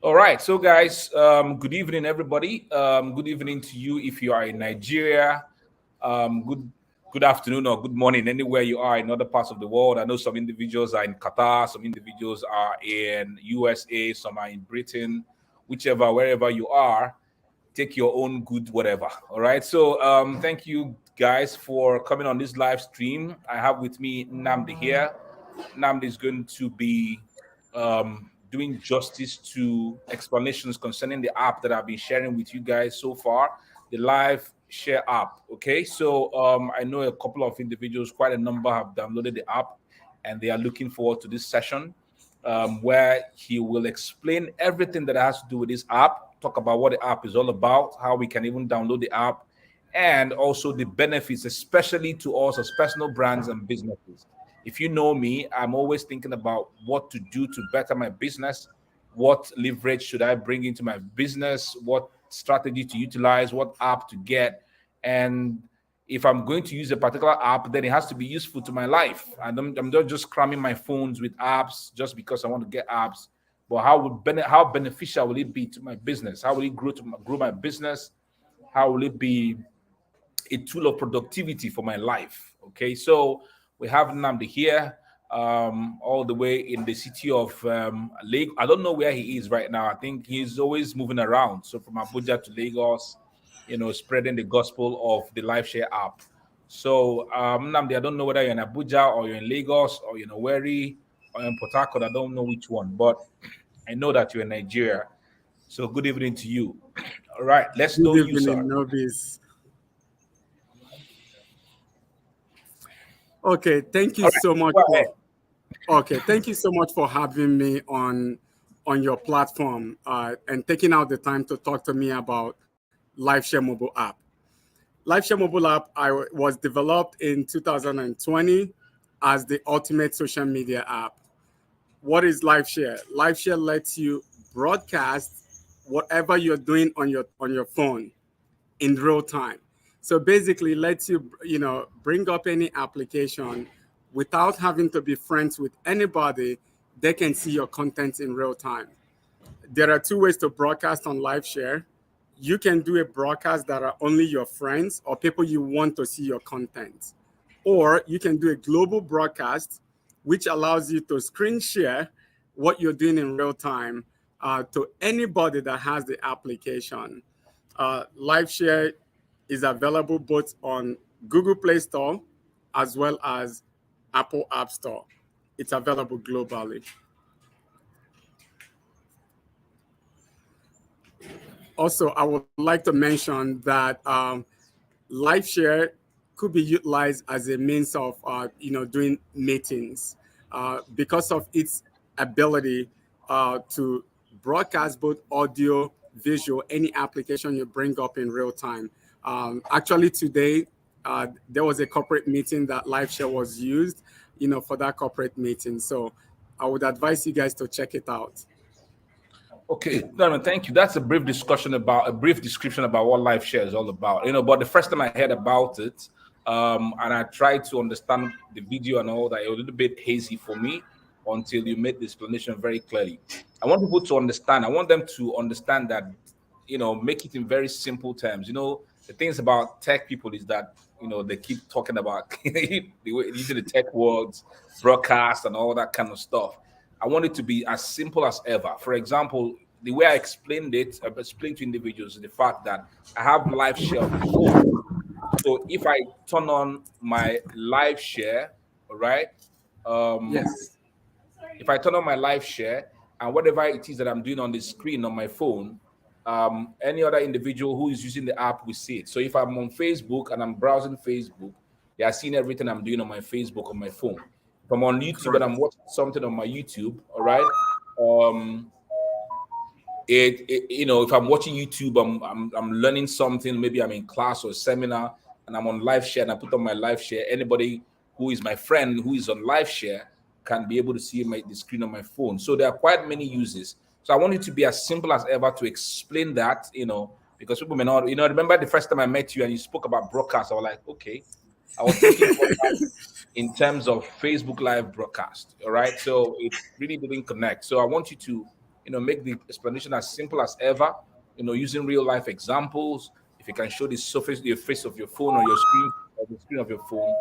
All right, so guys, good evening, everybody. Good evening to you if you are in Nigeria. Good afternoon or good morning anywhere you are in other parts of the world. I know some individuals are in Qatar, some individuals are in USA, some are in Britain, whichever wherever you are. Take your own good whatever. All right. So thank you guys for coming on this live stream. I have with me Namdi here. Namdi is going to be doing justice to explanations concerning the app that I've been sharing with you guys so far, the live share app. Okay, so I know a couple of individuals, quite a number, have downloaded the app and they are looking forward to this session where he will explain everything that has to do with this app, talk about what the app is all about, how we can even download the app, and also the benefits, especially to us as personal brands and businesses. If you know me, I'm always thinking about what to do to better my business. What leverage should I bring into my business? What strategy to utilize? What app to get? And if I'm going to use a particular app, then it has to be useful to my life. And I'm not just cramming my phones with apps just because I want to get apps. But how beneficial will it be to my business? How will it grow my business? How will it be a tool of productivity for my life? Okay, so we have Namdi here, all the way in the city of Lagos. I don't know where he is right now. I think he's always moving around. So from Abuja to Lagos, spreading the gospel of the Lifeshare app. So Namdi, I don't know whether you're in Abuja or you're in Lagos or you're in Owerri or in Port Harcourt. I don't know which one, but I know that you're in Nigeria. So good evening to you. All right, let's Good know you, sir. evening, novice. Okay, thank you All right, so much go ahead. for thank you so much for having me on your platform and taking out the time to talk to me about Lifeshare mobile app. Lifeshare mobile app was developed in 2020 as the ultimate social media app. What is Lifeshare? Lifeshare lets you broadcast whatever you're doing on your phone in real time. So basically, lets you bring up any application without having to be friends with anybody. They can see your content in real time. There are two ways to broadcast on Liveshare. You can do a broadcast that are only your friends or people you want to see your content, or you can do a global broadcast, which allows you to screen share what you're doing in real time to anybody that has the application. Liveshare is available both on Google Play Store as well as Apple App Store. It's available globally. Also, I would like to mention that Liveshare could be utilized as a means of doing meetings because of its ability to broadcast both audio, visual, any application you bring up in real time. Actually, today there was a corporate meeting that Liveshare was used, for that corporate meeting. So I would advise you guys to check it out. Okay, no, thank you. That's a brief description about what life share is all about. But the first time I heard about it, and I tried to understand the video and all that, it was a little bit hazy for me until you made the explanation very clearly. I want people to understand. I want them to understand that, make it in very simple terms. The things about tech people is that they keep talking about using the tech words, broadcast, and all that kind of stuff. I want it to be as simple as ever. For example, the way I explained to individuals is the fact that I have live share on my phone. So if I turn on my live share, all right, um, Yes. if I turn on my live share and whatever it is that I'm doing on the screen on my phone, any other individual who is using the app will see it. So if I'm on Facebook and I'm browsing Facebook, they are seeing everything I'm doing on my Facebook on my phone. If I'm on YouTube and I'm Correct. watching something on my YouTube, all right, um, if I'm watching YouTube, I'm learning something. Maybe I'm in class or seminar, and I'm on live share, and I put on my live share. Anybody who is my friend who is on live share can be able to see the screen on my phone. So there are quite many uses. So I want it to be as simple as ever to explain that, because people may not, remember the first time I met you and you spoke about broadcast, I was like, okay, I was thinking broadcast in terms of Facebook live broadcast. All right. So it really didn't connect. So I want you to make the explanation as simple as ever, using real life examples. If you can show the face of your phone or your screen or the screen of your phone,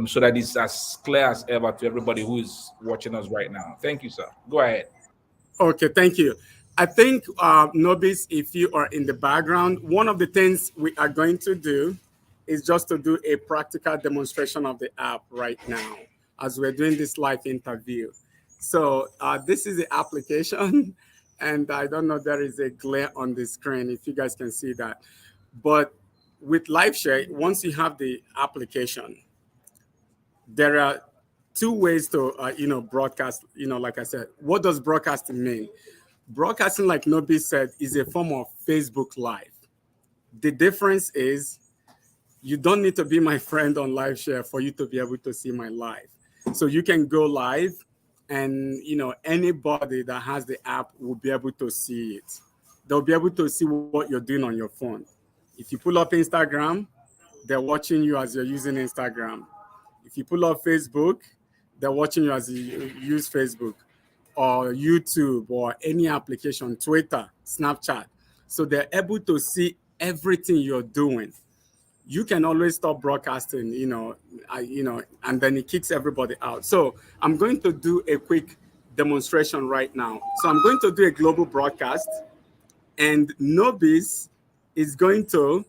so that it's as clear as ever to everybody who is watching us right now. Thank you, sir. Go ahead. Okay, thank you. I think, Nobis, if you are in the background, one of the things we are going to do is just to do a practical demonstration of the app right now as we're doing this live interview. So this is the application, and I don't know, there is a glare on the screen if you guys can see that. But with Lifeshare, once you have the application, there are two ways to broadcast. Like I said, what does broadcasting mean? Broadcasting, like Nobi said, is a form of Facebook Live. The difference is you don't need to be my friend on Liveshare for you to be able to see my live. So you can go live, and anybody that has the app will be able to see it. They'll be able to see what you're doing on your phone. If you pull up Instagram, they're watching you as you're using Instagram. If you pull up Facebook, they're watching you as you use Facebook, or YouTube, or any application, Twitter, Snapchat. So they're able to see everything you're doing. You can always stop broadcasting, and then it kicks everybody out. So I'm going to do a quick demonstration right now. So I'm going to do a global broadcast, and Nobis is going to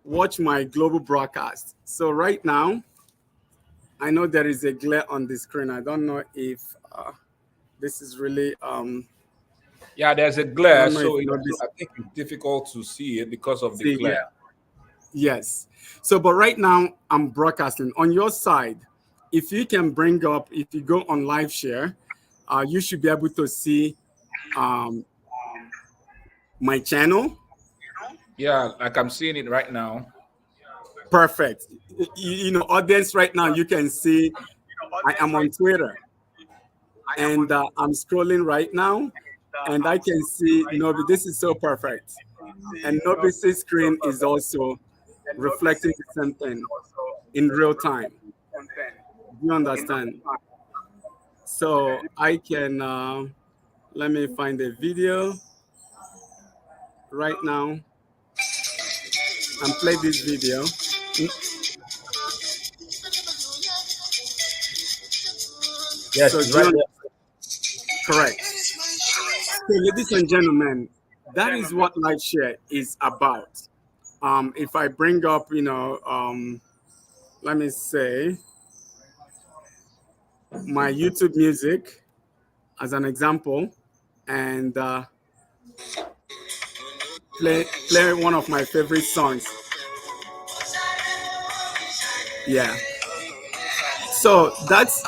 watch my global broadcast. So right now, I know there is a glare on the screen. I don't know if this is really. Yeah, there's a I glare, don't know if so Nobis I think it's difficult to see it because of the see. Yeah. glare. Yes. So, but right now I'm broadcasting on your side. If you can bring up, if you go on Liveshare, you should be able to see um, my channel. Yeah, like I'm seeing it right now. Perfect. Audience, right now you can see I am on Twitter, and I'm scrolling right now, and I can see Nobi. This is so perfect. And Nobi's screen is also reflecting the same thing in real time. Do you understand? So I can let me find a video right now and play this video. Yes, So it's right there. correct. So, ladies and gentlemen, that is what Liveshare is about. If I bring up, let me say my YouTube music as an example, and play one of my favorite songs. Yeah. So that's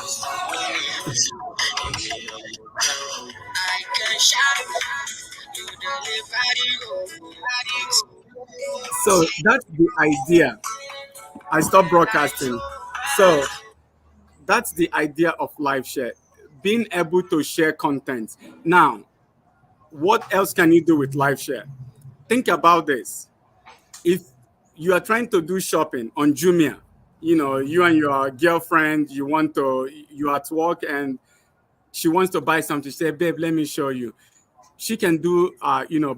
that's the idea. I stopped broadcasting. So that's the idea of live share, being able to share content. Now, what else can you do with live share? Think about this. If you are trying to do shopping on Jumia, you and your girlfriend, you're at work, and she wants to buy something. She say, babe, let me show you. She can do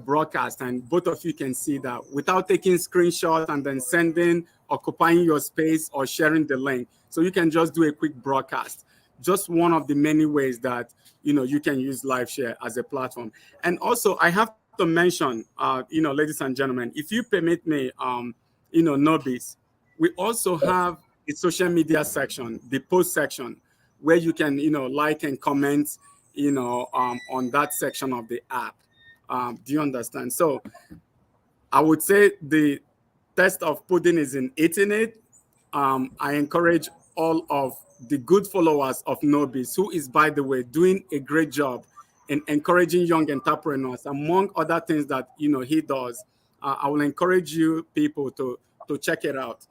broadcast, and both of you can see that without taking screenshots and then sending, occupying your space, or sharing the link. So you can just do a quick broadcast. Just one of the many ways that you can use Liveshare as a platform. And also, I have to mention, ladies and gentlemen, if you permit me, Nobis, we also have a social media section, the post section, where you can like and comment on that section of the app. Do you understand? So I would say the test of pudding is in eating it. I encourage all of the good followers of Nobis, who is, by the way, doing a great job in encouraging young entrepreneurs, among other things that he does. I will encourage you people to check it out.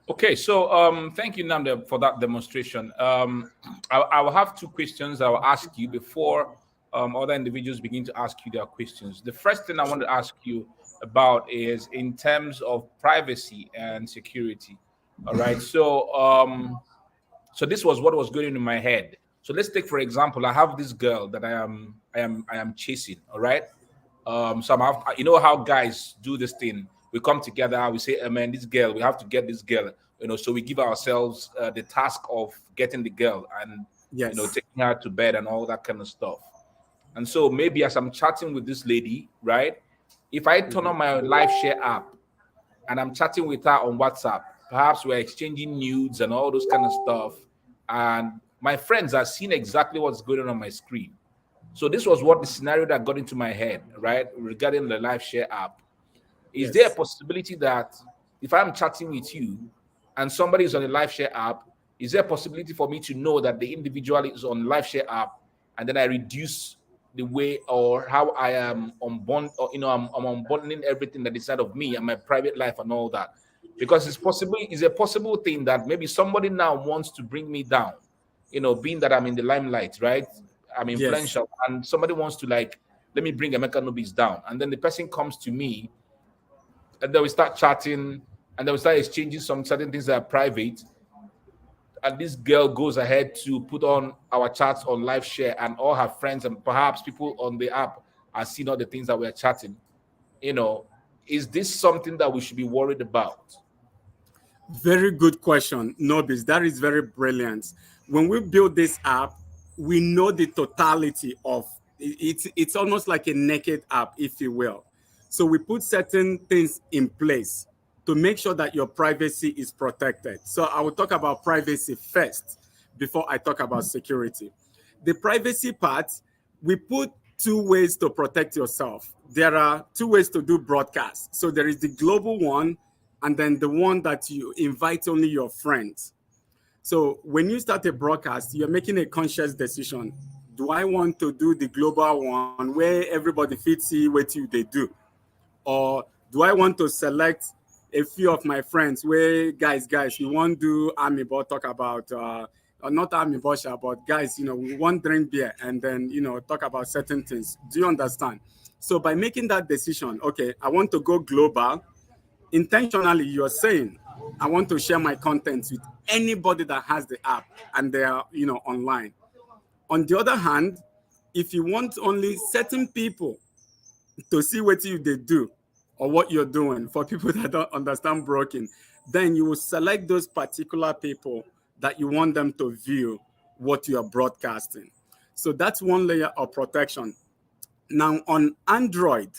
Okay, so thank you, Namdi, for that demonstration. I will have two questions I will ask you before other individuals begin to ask you their questions. The first thing I want to ask you about is in terms of privacy and security. All right, so this was what was going in my head. So let's take for example, I have this girl that I am chasing. All right. You know how guys do this thing. We come together, we say, man, this girl, we have to get this girl. So we give ourselves the task of getting the girl and Yes. taking her to bed and all that kind of stuff. And so maybe as I'm chatting with this lady, right? If I turn on my Lifeshare app and I'm chatting with her on WhatsApp, perhaps we're exchanging nudes and all those kind of stuff. And my friends are seeing exactly what's going on my screen. So this was what the scenario that got into my head, right, regarding the Lifeshare app. Is there a Yes. possibility that if I'm chatting with you and somebody is on the Lifeshare app, is there a possibility for me to know that the individual is on Lifeshare app, and then I reduce the way or how I am I'm unbundling everything that is inside of me and my private life and all that? Because it's a possible thing that maybe somebody now wants to bring me down, being that I'm in the limelight, right? I'm Yes. influential, and somebody wants to like let me bring Emeka Nobis down, and then the person comes to me, and then we start chatting, and then we start exchanging some certain things that are private, and this girl goes ahead to put on our chats on live share, and all her friends and perhaps people on the app are seeing all the things that we're chatting. You know, is this something that we should be worried about? Very good question, Nobis. That is very brilliant. When we build this app, we know the totality of it's almost like a naked app, if you will. So we put certain things in place to make sure that your privacy is protected. So I will talk about privacy first before I talk about security. The privacy part, we put two ways to protect yourself. There are two ways to do broadcasts. So there is the global one, and then the one that you invite only your friends. So when you start a broadcast, you're making a conscious decision. Do I want to do the global one where everybody fits see what they do? Or do I want to select a few of my friends where guys, we won't do army but talk about or not army bosha, but guys, we won't drink beer and then talk about certain things. Do you understand? So by making that decision, okay, I want to go global. Intentionally, you're saying I want to share my content with anybody that has the app and they are online. On the other hand, if you want only certain people to see what they do or what you're doing, for people that don't understand broken, then you will select those particular people that you want them to view what you are broadcasting. So that's one layer of protection. Now on Android,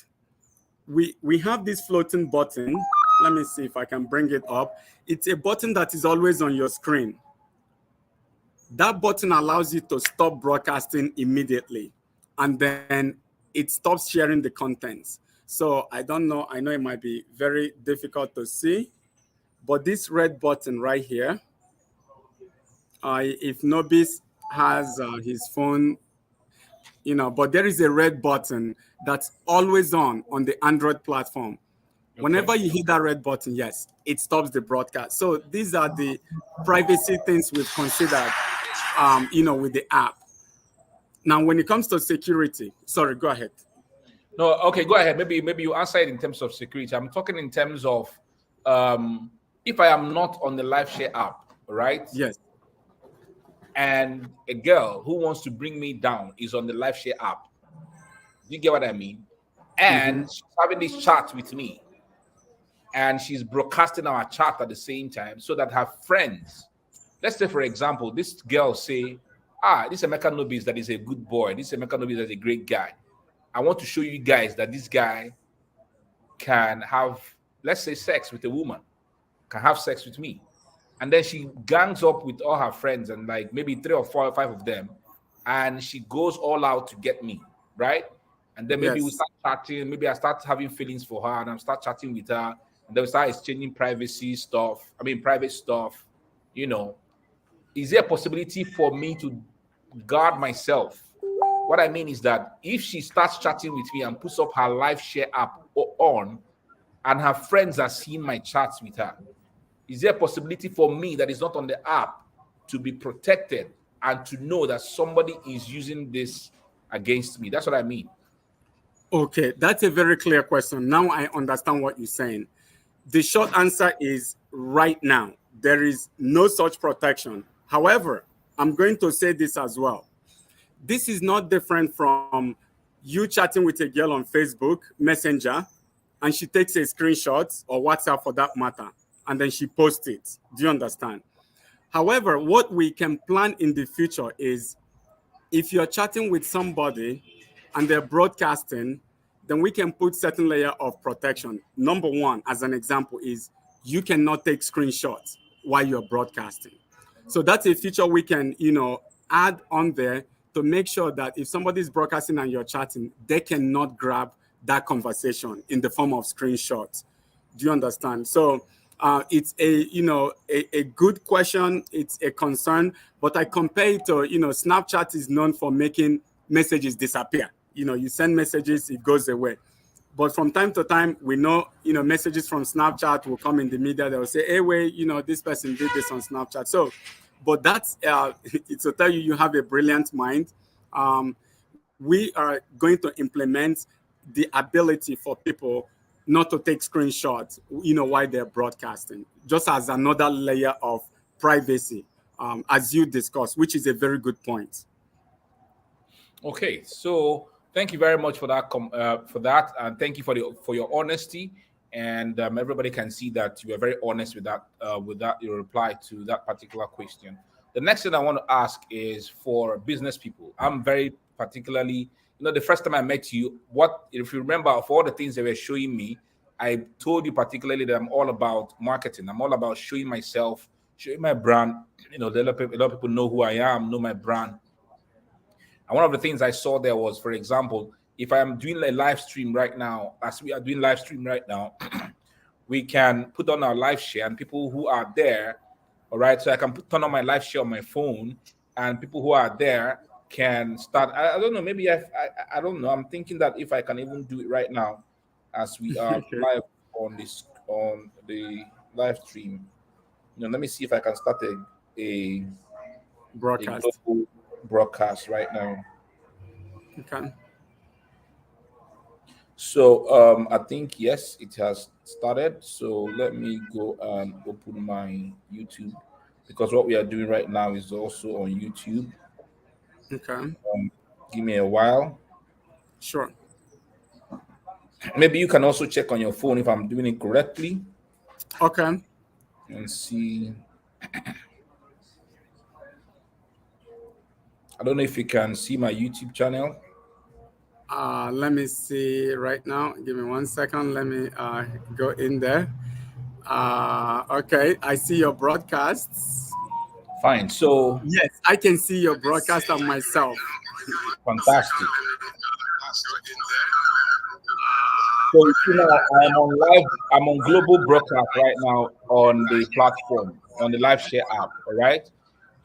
we have this floating button. Let me see if I can bring it up. It's a button that is always on your screen. That button allows you to stop broadcasting immediately, and then it stops sharing the contents. So I don't know. I know it might be very difficult to see, but this red button right here, if Nobis has his phone, but there is a red button that's always on the Android platform. Okay. Whenever you hit that red button, yes, it stops the broadcast. So these are the privacy things we've considered, with the app. Now, when it comes to security, sorry, go ahead. No, okay, go ahead. Maybe you answer it in terms of security. I'm talking in terms of if I am not on the Lifeshare app, right? Yes. And a girl who wants to bring me down is on the Lifeshare app. Do you get what I mean? Mm-hmm. And she's having this chat with me, and she's broadcasting our chat at the same time so that her friends, let's say for example, this girl say, this Emeka Nobis that is a good boy, this Emeka Nobis that is a great guy. I want to show you guys that this guy can have, let's say, sex with a woman, can have sex with me. And then she gangs up with all her friends and like maybe 3 or 4 or 5 of them, and she goes all out to get me, right? And then maybe we Yes. start chatting, maybe I start having feelings for her and I start chatting with her, and then we start exchanging private stuff, you know. Is there a possibility for me to guard myself? What I mean is that if she starts chatting with me and puts up her live share app on, and her friends are seeing my chats with her, is there a possibility for me that is not on the app to be protected and to know that somebody is using this against me? That's what I mean. Okay, that's a very clear question. Now I understand what you're saying. The short answer is right now, there is no such protection. However, I'm going to say this as well. This is not different from you chatting with a girl on Facebook Messenger and she takes a screenshot or WhatsApp for that matter, and then she posts it. Do you understand? However, what we can plan in the future is if you're chatting with somebody and they're broadcasting, then we can put certain layer of protection. Number one, as an example, is you cannot take screenshots while you're broadcasting. So that's a feature we can, add on there to make sure that if somebody's broadcasting and you're chatting, they cannot grab that conversation in the form of screenshots. Do you understand? So it's a good question. It's a concern, but I compare it to, Snapchat is known for making messages disappear. You send messages, it goes away. But from time to time, we know, messages from Snapchat will come in the media. They will say, hey, wait, this person did this on Snapchat. So, but that's, it's to tell you, you have a brilliant mind. We are going to implement the ability for people not to take screenshots, while they're broadcasting, just as another layer of privacy, as you discussed, which is a very good point. Okay, so thank you very much for that. And thank you for your honesty. And everybody can see that you are very honest with that your reply to that particular question. The next thing I want to ask is for business people. I'm very particularly, the first time I met you, if you remember, for all the things they were showing me, I told you particularly that I'm all about marketing. I'm all about showing myself, showing my brand. A lot of people know who I am, know my brand. And one of the things I saw there was, for example, if I am doing a live stream right now, as we are doing live stream right now, we can put on our live share and people who are there, all right, so I can turn on my live share on my phone and people who are there can start. I don't know, maybe I don't know. I'm thinking that if I can even do it right now as we are Okay. live on the live stream. Let me see if I can start a Broadcast. global broadcast right now. Okay. So I think yes, it has started. So let me go and open my YouTube because what we are doing right now is also on YouTube. Okay. Give me a while. Sure. Maybe you can also check on your phone if I'm doing it correctly Okay. and see. I don't know if you can see my YouTube channel. Let me see right now. Give me 1 second. Let me go in there. Okay, I see your broadcasts. Fine. So Yes, I can see your broadcast on myself. fantastic. So you see now I'm on live. I'm on global broadcast right now on the platform on the Lifeshare app. All right.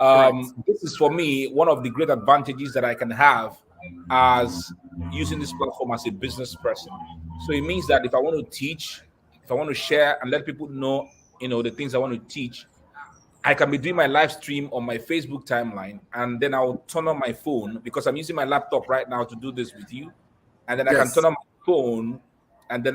Correct. This is for me one of the great advantages that I can have as using this platform as a business person. So it means that if I want to teach, if I want to share and let people know, the things I want to teach, I can be doing my live stream on my Facebook timeline, and then I'll turn on my phone because I'm using my laptop right now to do this with you, and then I can turn Yes. on my phone, and then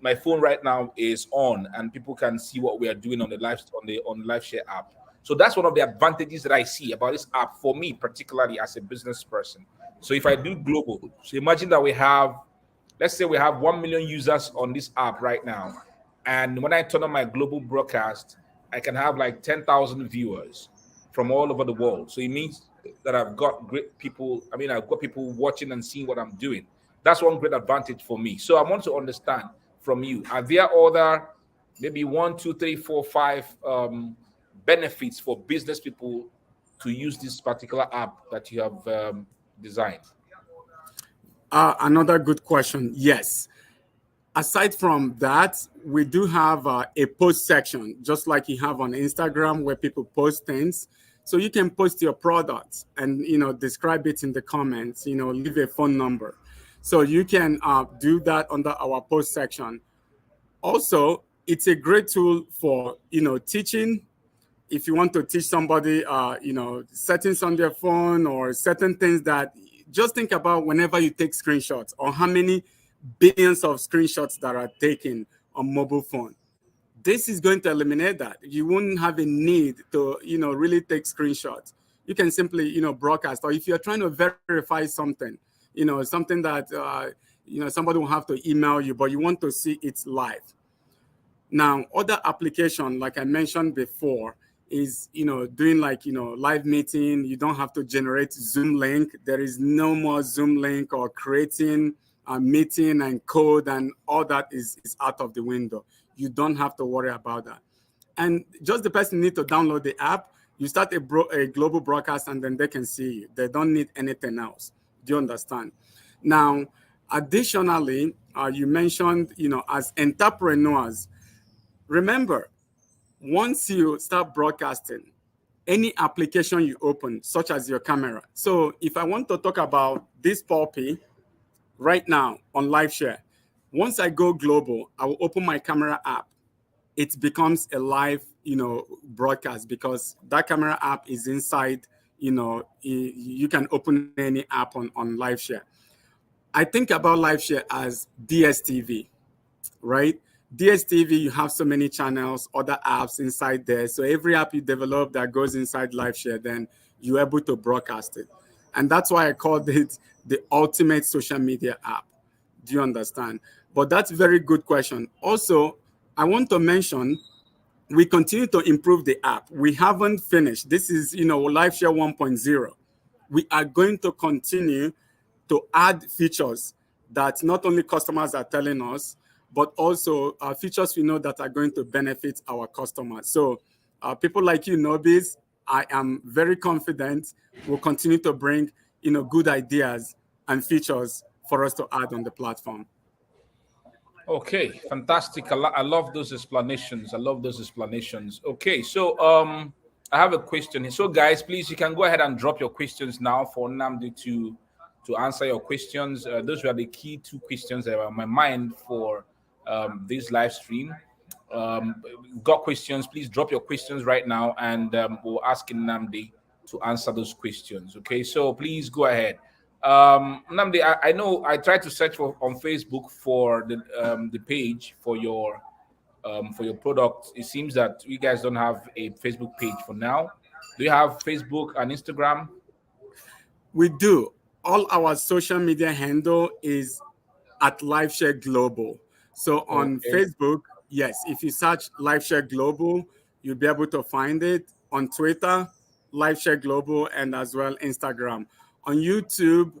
my phone right now is on, and people can see what we are doing on the live share app. So that's one of the advantages that I see about this app for me, particularly as a business person. So if I do global, so imagine that let's say we have 1 million users on this app right now, and when I turn on my global broadcast, I can have like 10,000 viewers from all over the world. So it means that I've got great people. I mean, I've got people watching and seeing what I'm doing. That's one great advantage for me. So I want to understand from you, are there other maybe one, two, three, four, five benefits for business people to use this particular app that you have designed? Another good question. Yes. Aside from that, we do have a post section, just like you have on Instagram, where people post things. So you can post your products and describe it in the comments. Leave a phone number, so you can do that under our post section. Also, it's a great tool for teaching. If you want to teach somebody, settings on their phone or certain things that just think about whenever you take screenshots or how many billions of screenshots that are taken on mobile phone. This is going to eliminate that. You won't have a need to, really take screenshots. you can simply, broadcast. Or if you're trying to verify something, something that, somebody will have to email you, but you want to see it live. Now, other application, like I mentioned before, is, doing like, live meeting. You don't have to generate Zoom link. There is no more Zoom link or creating a meeting and code, and all that is out of the window. You don't have to worry about that. And just the person need to download the app. You start a global broadcast, and then they can see you. They don't need anything else. Do you understand? Now, additionally, you mentioned, as entrepreneurs, remember, once you start broadcasting, any application you open, such as your camera. So if I want to talk about this puppy right now on Lifeshare, once I go global, I will open my camera app. It becomes a live, broadcast, because that camera app is inside, you can open any app on Lifeshare. I think about Lifeshare as DSTV, right? DSTV, you have so many channels, other apps inside there. So every app you develop that goes inside Lifeshare, then you're able to broadcast it. And that's why I called it the ultimate social media app. Do you understand? But that's a very good question. Also, I want to mention, we continue to improve the app. We haven't finished. This is, Lifeshare 1.0. We are going to continue to add features that not only customers are telling us, but also features we know that are going to benefit our customers. So people like you, Nobis, I am very confident will continue to bring, good ideas and features for us to add on the platform. Okay, fantastic. I love those explanations. I love those explanations. Okay, so I have a question. So guys, please, you can go ahead and drop your questions now for Namdi to answer your questions. Those were the key two questions that were on my mind for this live stream. Got questions? Please drop your questions right now, and we'll ask Namdi to answer those questions. Okay, so please go ahead. Namdi, I know I tried to search on Facebook for the page for your product. It seems that you guys don't have a Facebook page for now. Do you have Facebook and Instagram? We do. All our social media handle is at Lifeshare Global. So on Okay. Facebook, yes, if you search Lifeshare Global, you'll be able to find it. On Twitter, Lifeshare Global, and as well Instagram. On YouTube,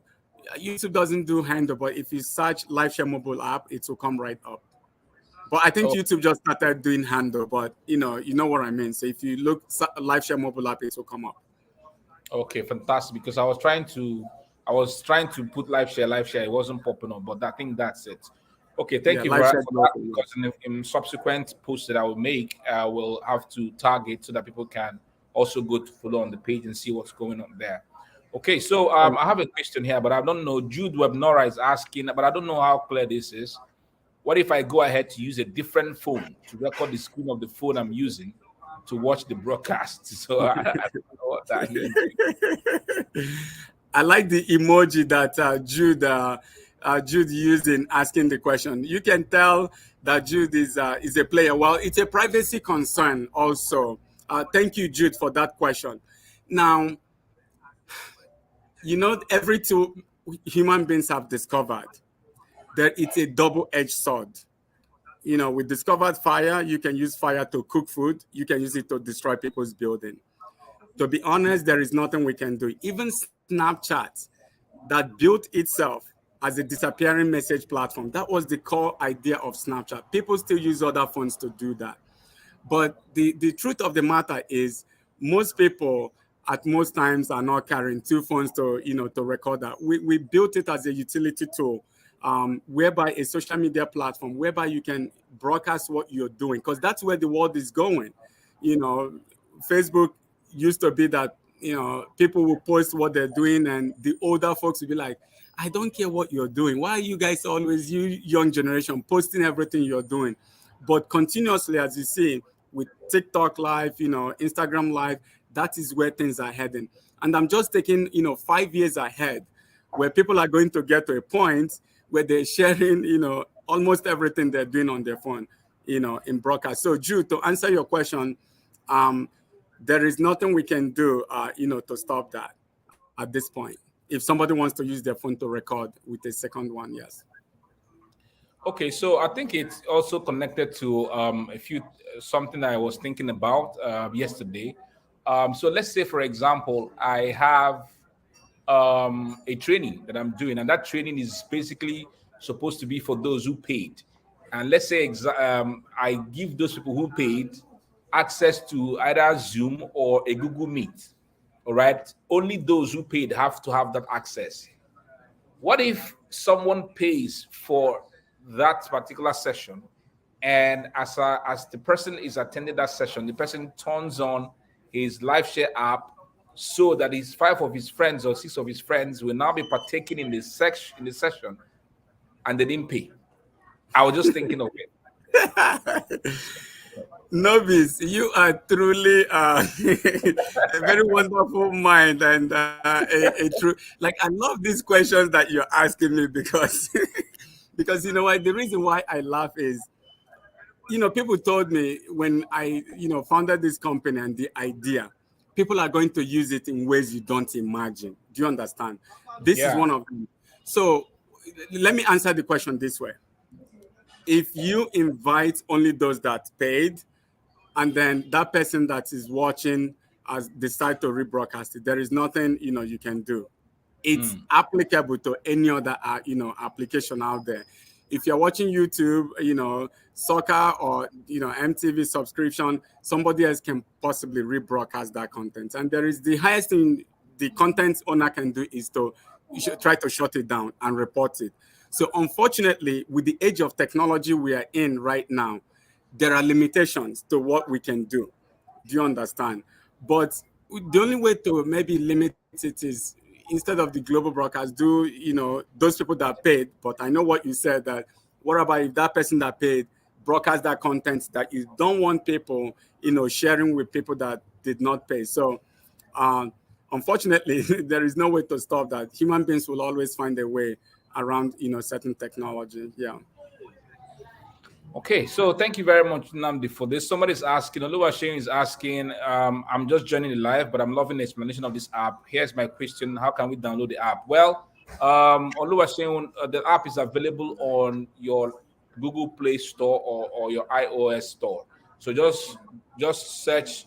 YouTube doesn't do handle, but if you search Lifeshare mobile app, it will come right up. But I think Oh, YouTube just started doing handle, but you know what I mean. So if you look Lifeshare mobile app, it will come up. okay, fantastic. Because I was trying to put live share. It wasn't popping up, but I think that's it. Okay, thank Yeah, you for that. Lifeshare Global. Because Yes. in subsequent posts that I will make, I will have to target so that people can also go to follow on the page and see what's going on there. Okay, so I have a question here, but I don't know. Jude Webnora is asking, but I don't know how clear this is. What if I go ahead to use a different phone to record the screen of the phone I'm using to watch the broadcast? So I don't know what that means. I like the emoji that Jude used in asking the question. You can tell that Jude is a player. Well, it's a privacy concern also. Thank you, Jude, for that question. Now, every tool human beings have discovered that it's a double-edged sword. We discovered fire. You can use fire to cook food. You can use it to destroy people's building. To be honest, there is nothing we can do. Even Snapchat, that built itself as a disappearing message platform, that was the core idea of Snapchat. People still use other phones to do that. But the truth of the matter is, most people at most times are not carrying two phones to record that. We built it as a utility tool, whereby a social media platform, whereby you can broadcast what you're doing, because that's where the world is going. Facebook used to be that, people will post what they're doing, and the older folks will be like, I don't care what you're doing. Why are you guys always, you young generation, posting everything you're doing? But continuously, as you see, with TikTok live, Instagram live, that is where things are heading. And I'm just taking, 5 years ahead, where people are going to get to a point where they're sharing, almost everything they're doing on their phone, in broadcast. So Jude, to answer your question, there is nothing we can do, to stop that at this point. If somebody wants to use their phone to record with a second one, yes. Okay, so I think it's also connected to a few something I was thinking about yesterday. So let's say, for example, I have a training that I'm doing, and that training is basically supposed to be for those who paid. And let's say I give those people who paid access to either Zoom or a Google Meet. All right, only those who paid have to have that access. What if someone pays for that particular session, and as the person is attending that session, the person turns on his Lifeshare app so that his five of his friends or six of his friends will now be partaking in the session, and they didn't pay? I was just thinking of it. Novice, you are truly a very wonderful mind, and a true, like, I love these questions that you're asking me, because because you know what, the reason why I laugh is, people told me when I, founded this company and the idea, people are going to use it in ways you don't imagine. Do you understand? This is Yeah. one of them. So let me answer the question this way. If you invite only those that paid, and then that person that is watching has decide to rebroadcast it, there is nothing you can do. It's Mm. applicable to any other application out there. If you're watching YouTube, soccer, or MTV subscription, somebody else can possibly rebroadcast that content, and there is the highest thing the content owner can do is to try to shut it down and report it. So unfortunately, with the age of technology we are in right now, there are limitations to what we can do. Do you understand? But the only way to maybe limit it is, instead of the global broadcast, do those people that paid. But I know what you said, that what about if that person that paid broadcast that content that you don't want people sharing with people that did not pay? So um, unfortunately, there is no way to stop that. Human beings will always find a way around certain technology. Yeah. Okay, so thank you very much, Namdi, for this. Somebody's asking, Oluwaseun is asking, I'm just joining the live, but I'm loving the explanation of this app. Here's my question: how can we download the app? Well, Oluwaseun, the app is available on your Google Play Store or your iOS store. So just search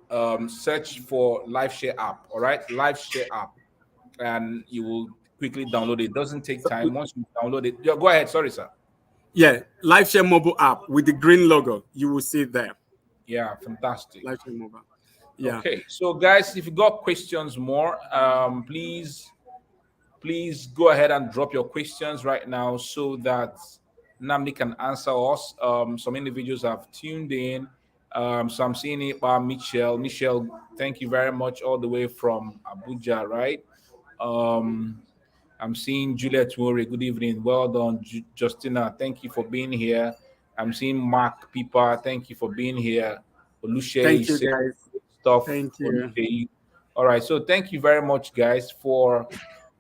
for Lifeshare app. All right, Lifeshare app, and you will quickly download it. It doesn't take time. Once you download it, yeah, go ahead. Sorry, sir. Yeah, Lifeshare mobile app with the green logo. You will see it there. Yeah, fantastic. Lifeshare mobile. Yeah, Okay, so guys, if you got questions more, please go ahead and drop your questions right now so that Namdi can answer us. Some individuals have tuned in. So I'm seeing it by Michelle. Michelle, thank you very much, all the way from Abuja, right? Um, I'm seeing Juliet Worry. Good evening. Well done, Justina. Thank you for being here. I'm seeing Mark Pipa. Thank you for being here. Oluche thank is you saying guys. great stuff. Thank you. Oluche. All right. So thank you very much, guys. For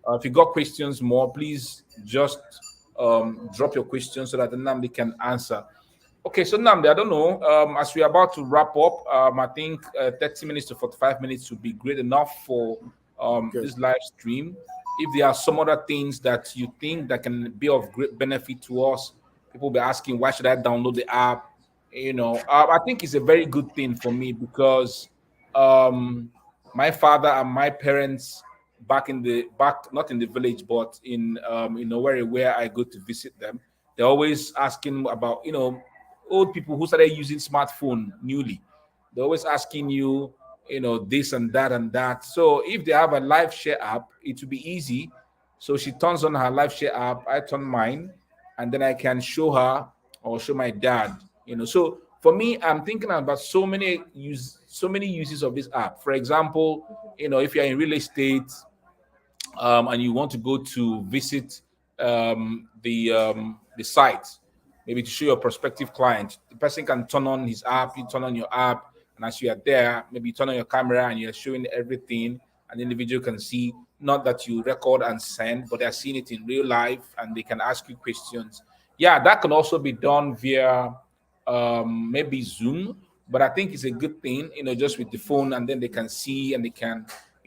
if you got questions more, please just drop your questions so that the Namdi can answer. Okay, so Namdi, I don't know. As we're about to wrap up, I think 30 minutes to 45 minutes would be great enough for Good. this live stream. If there are some other things that you think that can be of great benefit to us, people will be asking, why should I download the app? I think it's a very good thing for me because um, my father and my parents back not in the village but in where I go to visit them, they're always asking about old people who started using smartphone newly. They're always asking you, this and that and that. So if they have a live share app, it will be easy. So she turns on her live share app, I turn mine, and then I can show her or show my dad. So for me, I'm thinking about so many uses of this app. For example, if you're in real estate, and you want to go to visit the site, maybe to show your prospective client, the person can turn on his app, you turn on your app, and as you are there, maybe you turn on your camera and you're showing everything, and the individual can see not that you record and send, but they're seeing it in real life and they can ask you questions. Yeah, that can also be done via maybe Zoom But I think it's a good thing, just with the phone, and then they can see and they can,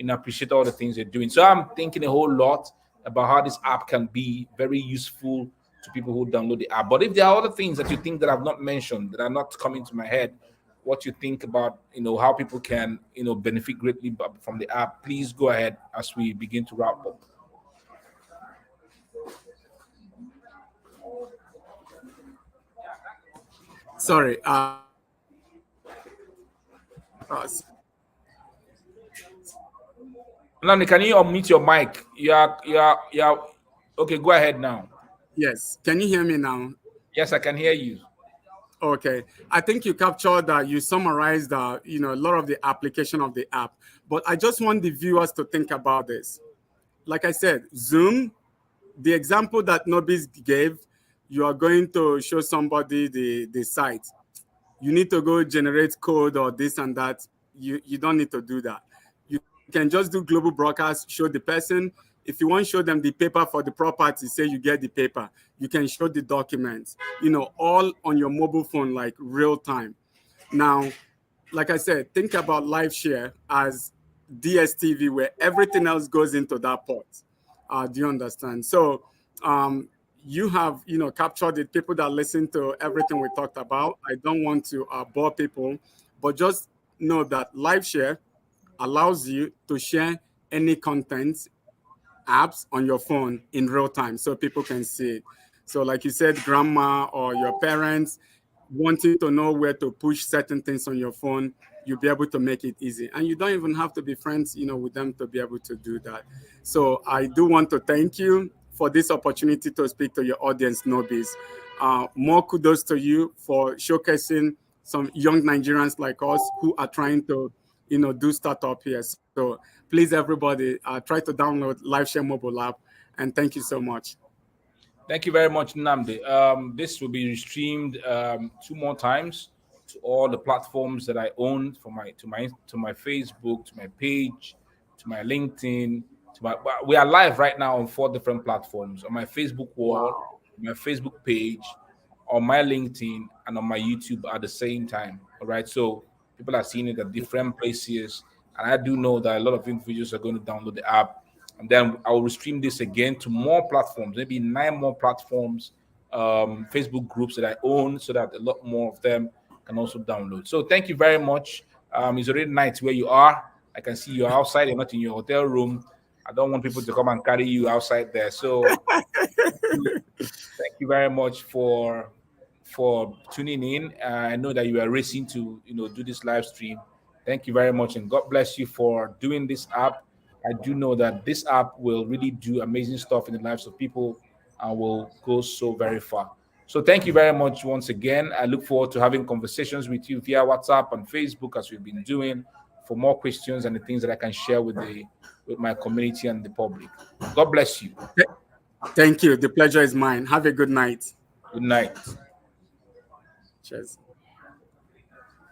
appreciate all the things they're doing. So I'm thinking a whole lot about how this app can be very useful to people who download the app. But if there are other things that you think that I've not mentioned, that are not coming to my head, what you think about, how people can, benefit greatly from the app, please go ahead as we begin to wrap up. Sorry. Nani, can you unmute your mic? You are. Okay, go ahead now. Yes. Can you hear me now? Yes, I can hear you. Okay. I think you captured that. You summarized a lot of the application of the app. But I just want the viewers to think about this. Like I said, Zoom, the example that Nobis gave, you are going to show somebody the site. You need to go generate code or this and that. You don't need to do that. You can just do global broadcast, show the person. If you want to show them the paper for the property, say you get the paper, you can show the documents, all on your mobile phone, like real time. Now, like I said, think about Lifeshare as DSTV, where everything else goes into that port. Do you understand? So you have, captured the people that listen to everything we talked about. I don't want to bore people, but just know that Lifeshare allows you to share any content apps on your phone in real time so people can see it. So, like you said, grandma or your parents wanting to know where to push certain things on your phone, you'll be able to make it easy. And you don't even have to be friends, with them to be able to do that. So, I do want to thank you for this opportunity to speak to your audience, Nobis. More kudos to you for showcasing some young Nigerians like us who are trying to, do startup here. So please, everybody, try to download Lifeshare mobile app. And thank you so much. Thank you very much, Namdi. This will be streamed two more times to all the platforms that I own, for my Facebook, to my page, to my LinkedIn, we are live right now on 4 different platforms: on my Facebook wall, Wow. my Facebook page, on my LinkedIn, and on my YouTube at the same time. All right. So people are seeing it at different places. And I do know that a lot of individuals are going to download the app. And then I will stream this again to more platforms, maybe 9 more platforms, Facebook groups that I own, so that a lot more of them can also download. So thank you very much. It's already night where you are. I can see you're outside, you're not in your hotel room. I don't want people to come and carry you outside there. So thank you very much for tuning in. I know that you are racing to do this live stream. Thank you very much, and God bless you for doing this app. I do know that this app will really do amazing stuff in the lives of people and will go so very far. So thank you very much once again. I look forward to having conversations with you via WhatsApp and Facebook, as we've been doing, for more questions and the things that I can share with my community and the public. God bless you. Thank you. The pleasure is mine. Have a good night. Good night. Cheers.